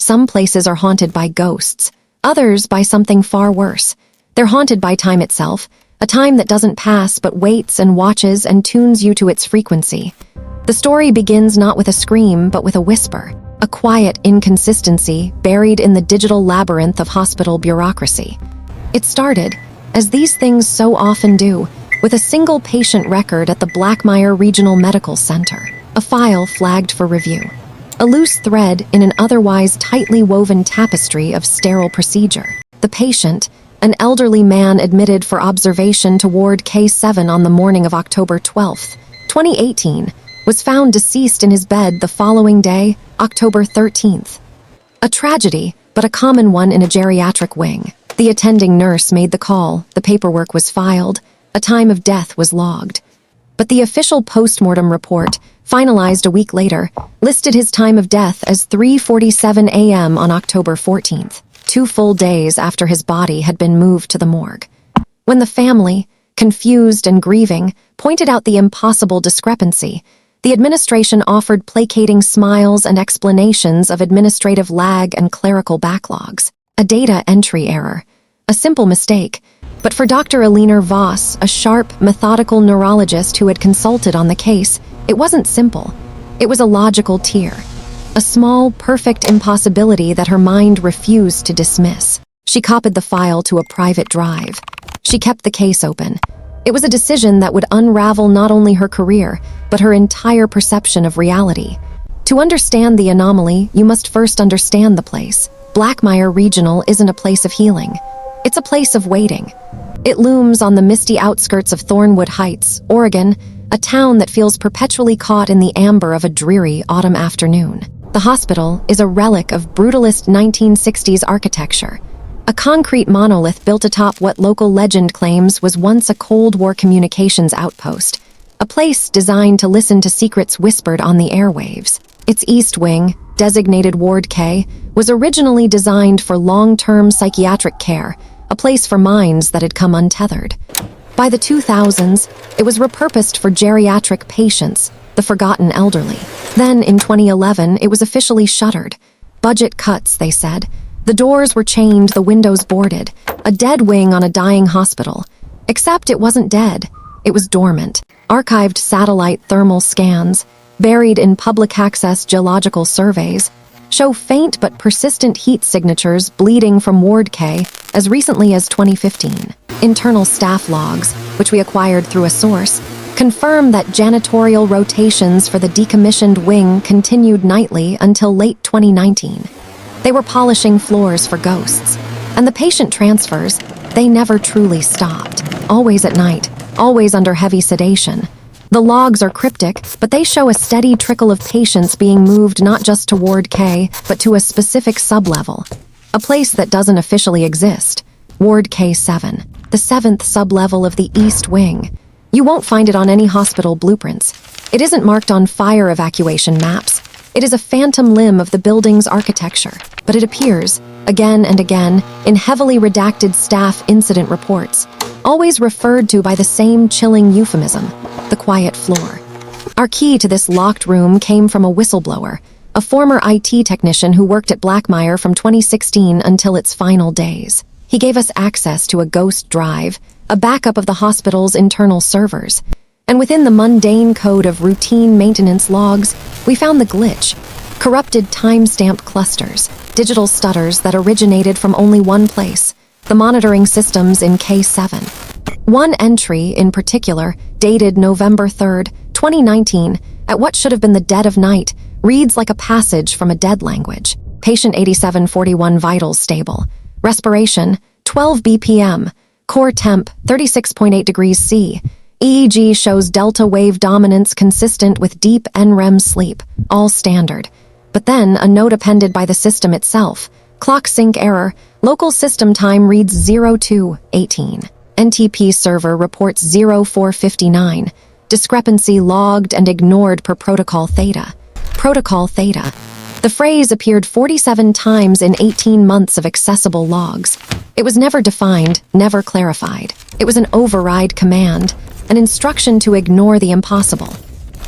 Some places are haunted by ghosts, others by something far worse. They're haunted by time itself, a time that doesn't pass but waits and watches and tunes you to its frequency. The story begins not with a scream but with a whisper, a quiet inconsistency buried in the digital labyrinth of hospital bureaucracy. It started, as these things so often do, with a single patient record at the Blackmire Regional Medical Center, a file flagged for review. A loose thread in an otherwise tightly woven tapestry of sterile procedure. The patient, an elderly man admitted for observation to Ward K7 on the morning of October 12, 2018, was found deceased in his bed the following day, October 13th. A tragedy, but a common one in a geriatric wing. The attending nurse made the call, the paperwork was filed, a time of death was logged. But the official postmortem report, finalized a week later, listed his time of death as 3:47 a.m. on October 14th, 2 full days after his body had been moved to the morgue. When the family, confused and grieving, pointed out the impossible discrepancy, the administration offered placating smiles and explanations of administrative lag and clerical backlogs. A data entry error. A simple mistake. But for Dr. Aliner Voss, a sharp, methodical neurologist who had consulted on the case, it wasn't simple. It was a logical tear. A small, perfect impossibility that her mind refused to dismiss. She copied the file to a private drive. She kept the case open. It was a decision that would unravel not only her career, but her entire perception of reality. To understand the anomaly, you must first understand the place. Blackmire Regional isn't a place of healing. It's a place of waiting. It looms on the misty outskirts of Thornwood Heights, Oregon, a town that feels perpetually caught in the amber of a dreary autumn afternoon. The hospital is a relic of brutalist 1960s architecture, a concrete monolith built atop what local legend claims was once a Cold War communications outpost, a place designed to listen to secrets whispered on the airwaves. Its east wing, designated Ward K, was originally designed for long-term psychiatric care, a place for minds that had come untethered. By the 2000s, it was repurposed for geriatric patients, the forgotten elderly. Then, in 2011, it was officially shuttered. Budget cuts, they said. The doors were chained, the windows boarded. A dead wing on a dying hospital. Except it wasn't dead. It was dormant. Archived satellite thermal scans, buried in public access geological surveys, show faint but persistent heat signatures bleeding from Ward K as recently as 2015. Internal staff logs, which we acquired through a source, confirm that janitorial rotations for the decommissioned wing continued nightly until late 2019. They were polishing floors for ghosts. And the patient transfers, they never truly stopped. Always at night, always under heavy sedation. The logs are cryptic, but they show a steady trickle of patients being moved not just to Ward K, but to a specific sublevel. A place that doesn't officially exist. Ward K7, the 7th sublevel of the East Wing. You won't find it on any hospital blueprints. It isn't marked on fire evacuation maps. It is a phantom limb of the building's architecture, but it appears, again and again, in heavily redacted staff incident reports, always referred to by the same chilling euphemism, the quiet floor. Our key to this locked room came from a whistleblower, a former IT technician who worked at Blackmire from 2016 until its final days. He gave us access to a ghost drive, a backup of the hospital's internal servers, and within the mundane code of routine maintenance logs, we found the glitch: corrupted timestamp clusters, digital stutters that originated from only one place, the monitoring systems in K7. One entry, in particular, dated November 3rd, 2019, at what should have been the dead of night, reads like a passage from a dead language. Patient 8741 vitals stable. Respiration, 12 BPM. Core temp, 36.8 degrees C. EEG shows delta wave dominance consistent with deep NREM sleep, all standard. But then, a note appended by the system itself. Clock sync error, local system time reads 0218. NTP server reports 0459. Discrepancy logged and ignored per protocol theta. Protocol theta. The phrase appeared 47 times in 18 months of accessible logs. It was never defined, never clarified. It was an override command, an instruction to ignore the impossible.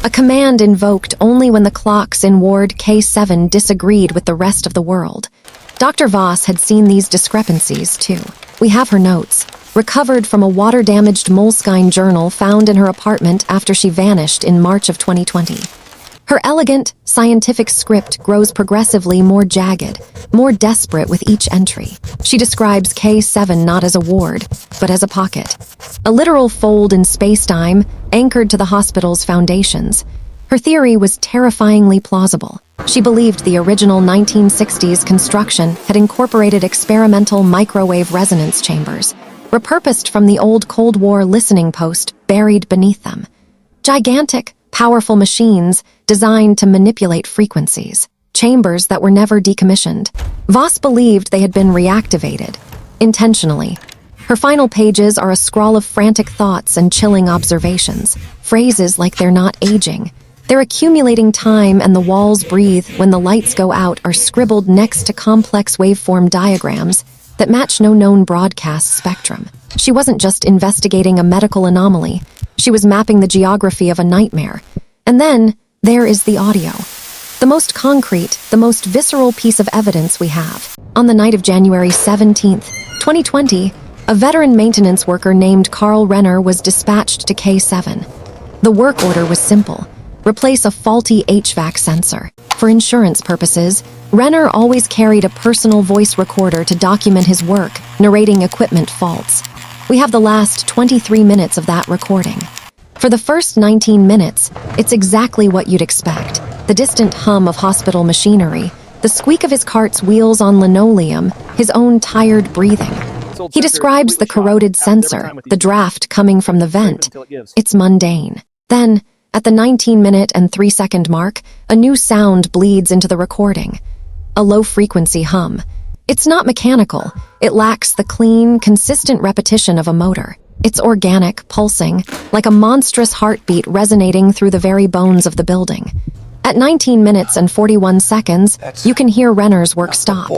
a command invoked only when the clocks in Ward K7 disagreed with the rest of the world. Dr. Voss had seen these discrepancies, too. We have her notes, recovered from a water-damaged Moleskine journal found in her apartment after she vanished in March of 2020. Her elegant, scientific script grows progressively more jagged, more desperate with each entry. She describes K7 not as a ward, but as a pocket. A literal fold in space-time, anchored to the hospital's foundations. Her theory was terrifyingly plausible. She believed the original 1960s construction had incorporated experimental microwave resonance chambers, repurposed from the old Cold War listening post buried beneath them. Gigantic, powerful machines designed to manipulate frequencies, chambers that were never decommissioned. Voss believed they had been reactivated, intentionally. Her final pages are a scrawl of frantic thoughts and chilling observations, phrases like they're not aging. They're accumulating time, and the walls breathe when the lights go out are scribbled next to complex waveform diagrams that match no known broadcast spectrum. She wasn't just investigating a medical anomaly. She was mapping the geography of a nightmare. And then, there is the audio. The most concrete, the most visceral piece of evidence we have. On the night of January 17th, 2020, a veteran maintenance worker named Carl Renner was dispatched to K7. The work order was simple. Replace a faulty HVAC sensor. For insurance purposes, Renner always carried a personal voice recorder to document his work, narrating equipment faults. We have the last 23 minutes of that recording. For the first 19 minutes, it's exactly what you'd expect. The distant hum of hospital machinery, the squeak of his cart's wheels on linoleum, his own tired breathing. He describes the corroded sensor, the draft coming from the vent. It's mundane. Then, at the 19-minute and 3-second mark, a new sound bleeds into the recording. A low-frequency hum. It's not mechanical. It lacks the clean, consistent repetition of a motor. It's organic, pulsing, like a monstrous heartbeat resonating through the very bones of the building. At 19 minutes and 41 seconds, you can hear Renner's work stop.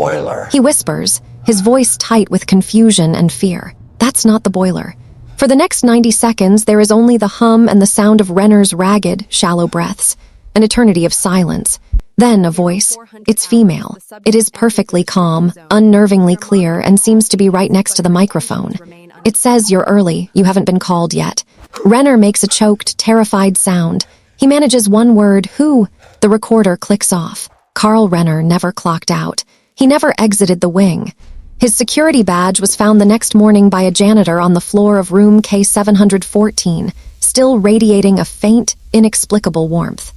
He whispers, his voice tight with confusion and fear. That's not the boiler. For the next 90 seconds, there is only the hum and the sound of Renner's ragged, shallow breaths. An eternity of silence. Then a voice. It's female. It is perfectly calm, unnervingly clear, and seems to be right next to the microphone. It says, "You're early. You haven't been called yet." Renner makes a choked, terrified sound. He manages one word, "Who?" The recorder clicks off. Carl Renner never clocked out. He never exited the wing. His security badge was found the next morning by a janitor on the floor of room K714, still radiating a faint, inexplicable warmth.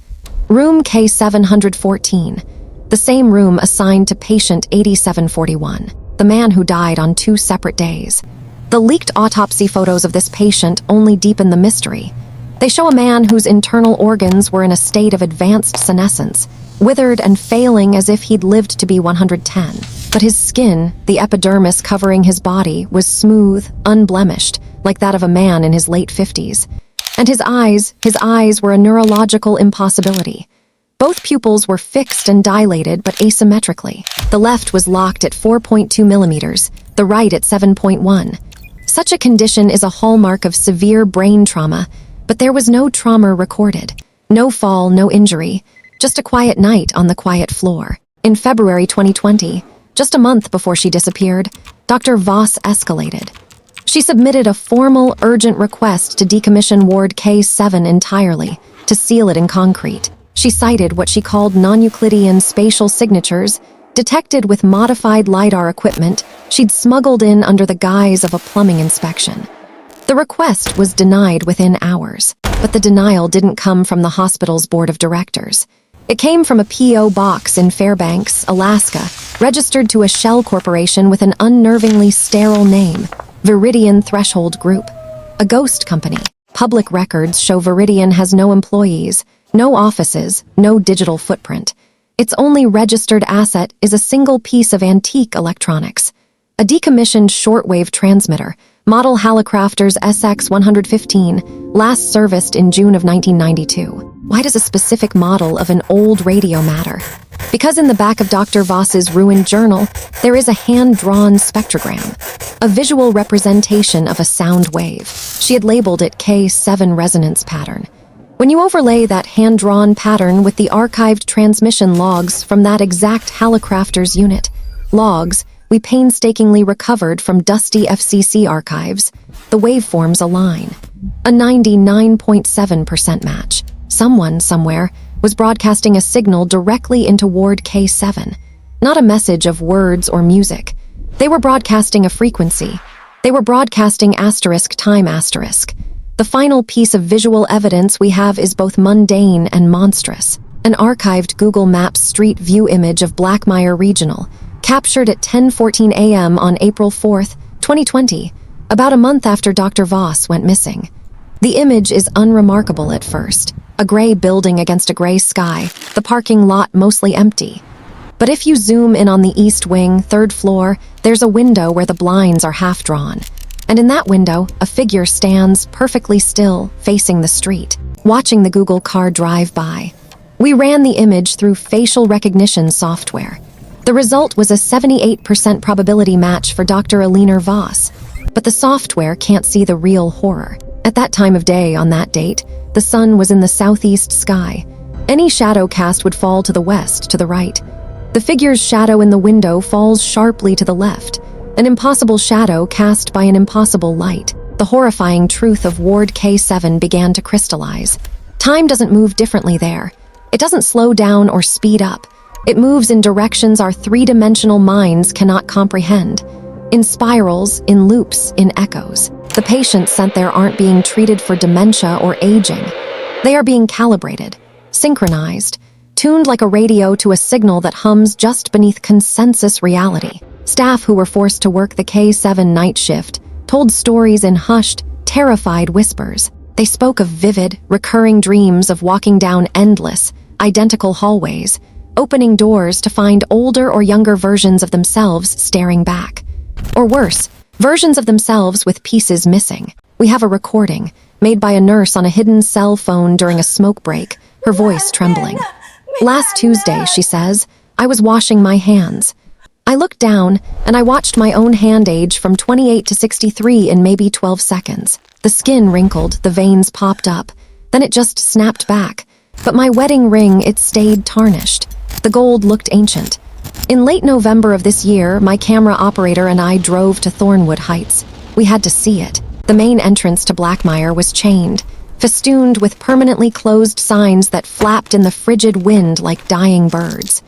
Room K714, the same room assigned to patient 8741, the man who died on 2 separate days. The leaked autopsy photos of this patient only deepen the mystery. They show a man whose internal organs were in a state of advanced senescence, withered and failing as if he'd lived to be 110. But his skin, the epidermis covering his body, was smooth, unblemished, like that of a man in his late 50s. And his eyes were a neurological impossibility. Both pupils were fixed and dilated, but asymmetrically. The left was locked at 4.2 millimeters, the right at 7.1. Such a condition is a hallmark of severe brain trauma, but there was no trauma recorded. No fall, no injury, just a quiet night on the quiet floor. In February 2020, just a month before she disappeared, Dr. Voss escalated. She submitted a formal, urgent request to decommission Ward K7 entirely, to seal it in concrete. She cited what she called non-Euclidean spatial signatures, detected with modified LiDAR equipment she'd smuggled in under the guise of a plumbing inspection. The request was denied within hours, but the denial didn't come from the hospital's board of directors. It came from a P.O. box in Fairbanks, Alaska, registered to a shell corporation with an unnervingly sterile name, Viridian Threshold Group, a ghost company. Public records show Viridian has no employees, no offices, no digital footprint. Its only registered asset is a single piece of antique electronics, a decommissioned shortwave transmitter, model Hallicrafters SX-115, last serviced in June of 1992. Why does a specific model of an old radio matter? Because in the back of Dr. Voss's ruined journal, there is a hand-drawn spectrogram, a visual representation of a sound wave. She had labeled it K7 resonance pattern. When you overlay that hand-drawn pattern with the archived transmission logs from that exact Hallicrafter's unit, logs we painstakingly recovered from dusty FCC archives, the waveforms align. A 99.7% match. Someone, somewhere, was broadcasting a signal directly into Ward K7. Not a message of words or music. They were broadcasting a frequency. They were broadcasting *time*. The final piece of visual evidence we have is both mundane and monstrous. An archived Google Maps street view image of Blackmire Regional, captured at 10:14 a.m. on April 4th, 2020, about a month after Dr. Voss went missing. The image is unremarkable at first. A gray building against a gray sky, the parking lot mostly empty. But if you zoom in on the east wing, 3rd floor, there's a window where the blinds are half drawn. And in that window, a figure stands perfectly still, facing the street, watching the Google car drive by. We ran the image through facial recognition software. The result was a 78% probability match for Dr. Alina Voss. But the software can't see the real horror. At that time of day, on that date, the sun was in the southeast sky. Any shadow cast would fall to the west, to the right. The figure's shadow in the window falls sharply to the left, an impossible shadow cast by an impossible light. The horrifying truth of Ward K7 began to crystallize. Time doesn't move differently there. It doesn't slow down or speed up. It moves in directions our three-dimensional minds cannot comprehend. In spirals, in loops, in echoes. The patients sent there aren't being treated for dementia or aging. They are being calibrated, synchronized, tuned like a radio to a signal that hums just beneath consensus reality. Staff who were forced to work the K7 night shift told stories in hushed, terrified whispers. They spoke of vivid, recurring dreams of walking down endless, identical hallways, opening doors to find older or younger versions of themselves staring back. Or worse, versions of themselves with pieces missing. We have a recording, made by a nurse on a hidden cell phone during a smoke break, her voice trembling. "Last Tuesday," she says, "I was washing my hands. I looked down, and I watched my own hand age from 28 to 63 in maybe 12 seconds. The skin wrinkled, the veins popped up, then it just snapped back. But my wedding ring, it stayed tarnished. The gold looked ancient. In late November of this year, my camera operator and I drove to Thornwood Heights. We had to see it. The main entrance to Blackmire was chained, festooned with permanently closed signs that flapped in the frigid wind like dying birds.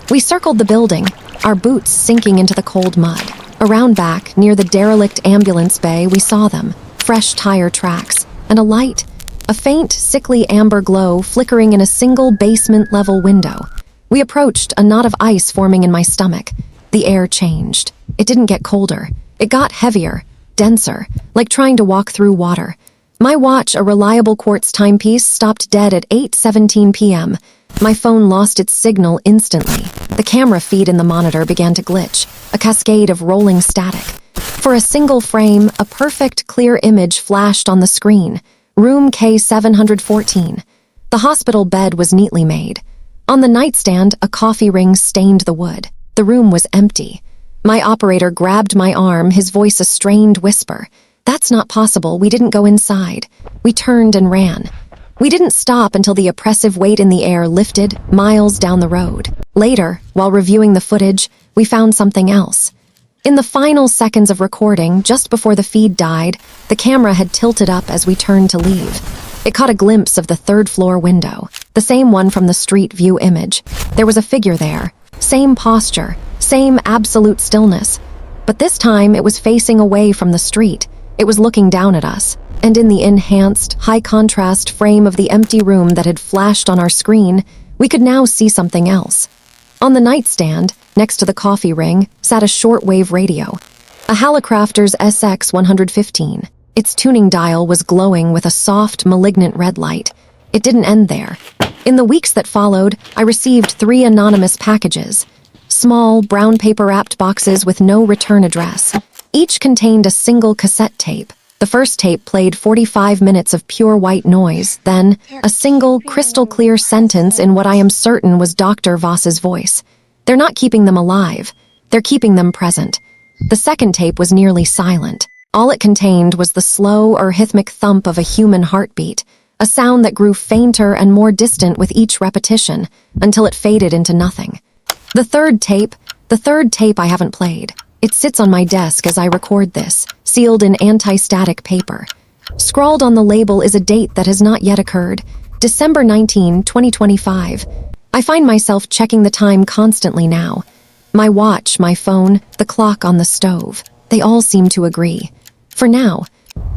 We circled the building, our boots sinking into the cold mud. Around back, near the derelict ambulance bay, we saw them, fresh tire tracks, and a light, a faint, sickly amber glow flickering in a single basement-level window. We approached, a knot of ice forming in my stomach. The air changed. It didn't get colder. It got heavier, denser, like trying to walk through water. My watch, a reliable quartz timepiece, stopped dead at 8:17 p.m. My phone lost its signal instantly. The camera feed in the monitor began to glitch, a cascade of rolling static. For a single frame, a perfect, clear image flashed on the screen. Room K714. The hospital bed was neatly made. On the nightstand, a coffee ring stained the wood. The room was empty. My operator grabbed my arm, his voice a strained whisper. "That's not possible. We didn't go inside." We turned and ran. We didn't stop until the oppressive weight in the air lifted miles down the road. Later, while reviewing the footage, we found something else. In the final seconds of recording, just before the feed died, the camera had tilted up as we turned to leave. It caught a glimpse of the 3rd floor window, the same one from the street view image. There was a figure there, same posture, same absolute stillness. But this time it was facing away from the street. It was looking down at us, and in the enhanced, high-contrast frame of the empty room that had flashed on our screen, we could now see something else. On the nightstand, next to the coffee ring, sat a shortwave radio, a Hallicrafter's SX-115. Its tuning dial was glowing with a soft, malignant red light. It didn't end there. In the weeks that followed, I received 3 anonymous packages. Small, brown paper-wrapped boxes with no return address. Each contained a single cassette tape. The first tape played 45 minutes of pure white noise, then a single, crystal-clear sentence in what I am certain was Dr. Voss's voice. They're not keeping them alive. They're keeping them present. The second tape was nearly silent. All it contained was the slow or rhythmic thump of a human heartbeat, a sound that grew fainter and more distant with each repetition until it faded into nothing. The third tape I haven't played. It sits on my desk as I record this, sealed in anti-static paper. Scrawled on the label is a date that has not yet occurred, December 19, 2025. I find myself checking the time constantly now. My watch, my phone, the clock on the stove, they all seem to agree. For now.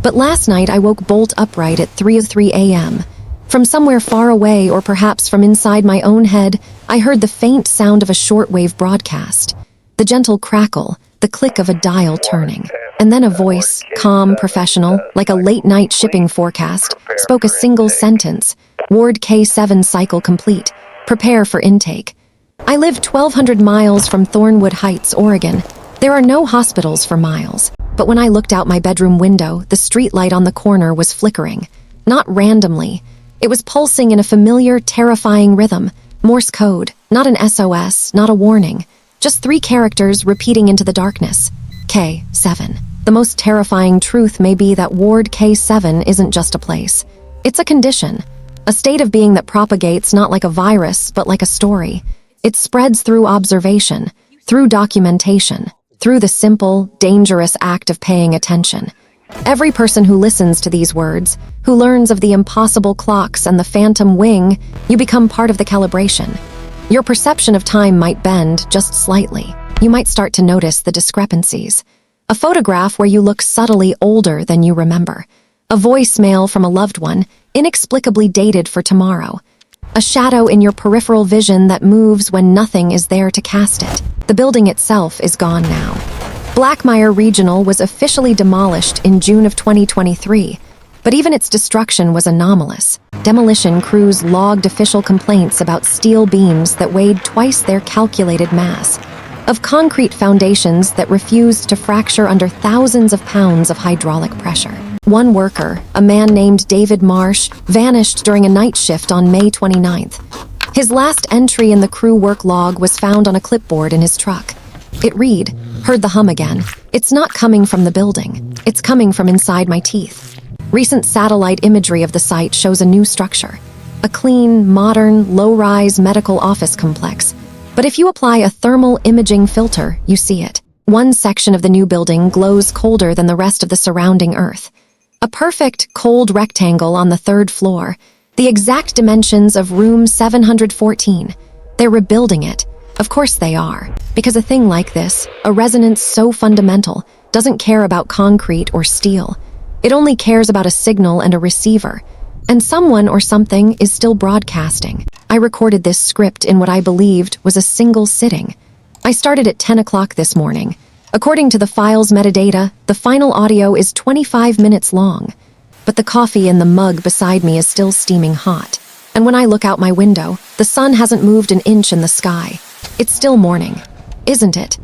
But last night I woke bolt upright at 3:03 a.m. From somewhere far away, or perhaps from inside my own head, I heard the faint sound of a shortwave broadcast. The gentle crackle, the click of a dial turning. And then a voice, calm, professional, like a late-night shipping forecast, spoke a single sentence. Ward K7 cycle complete. Prepare for intake. I live 1,200 miles from Thornwood Heights, Oregon. There are no hospitals for miles. But when I looked out my bedroom window, the streetlight on the corner was flickering. Not randomly. It was pulsing in a familiar, terrifying rhythm. Morse code, not an SOS, not a warning. Just 3 characters repeating into the darkness. K7. The most terrifying truth may be that Ward K7 isn't just a place. It's a condition. A state of being that propagates not like a virus, but like a story. It spreads through observation, through documentation, through the simple, dangerous act of paying attention. Every person who listens to these words, who learns of the impossible clocks and the phantom wing, you become part of the calibration. Your perception of time might bend just slightly. You might start to notice the discrepancies. A photograph where you look subtly older than you remember. A voicemail from a loved one, inexplicably dated for tomorrow. A shadow in your peripheral vision that moves when nothing is there to cast it. The building itself is gone now. Blackmire Regional was officially demolished in June of 2023, but even its destruction was anomalous. Demolition crews logged official complaints about steel beams that weighed twice their calculated mass, of concrete foundations that refused to fracture under thousands of pounds of hydraulic pressure. One worker, a man named David Marsh, vanished during a night shift on May 29th. His last entry in the crew work log was found on a clipboard in his truck. It read, "Heard the hum again. It's not coming from the building. It's coming from inside my teeth." Recent satellite imagery of the site shows a new structure. A clean, modern, low-rise medical office complex. But if you apply a thermal imaging filter, you see it. One section of the new building glows colder than the rest of the surrounding earth. A perfect, cold rectangle on the 3rd floor, the exact dimensions of room 714. They're rebuilding it. Of course they are, because a thing like this, a resonance so fundamental, doesn't care about concrete or steel. It only cares about a signal and a receiver. And someone or something is still broadcasting. I recorded this script in what I believed was a single sitting. I started at 10 o'clock this morning. According to the file's metadata, the final audio is 25 minutes long. But the coffee in the mug beside me is still steaming hot. And when I look out my window, the sun hasn't moved an inch in the sky. It's still morning, isn't it?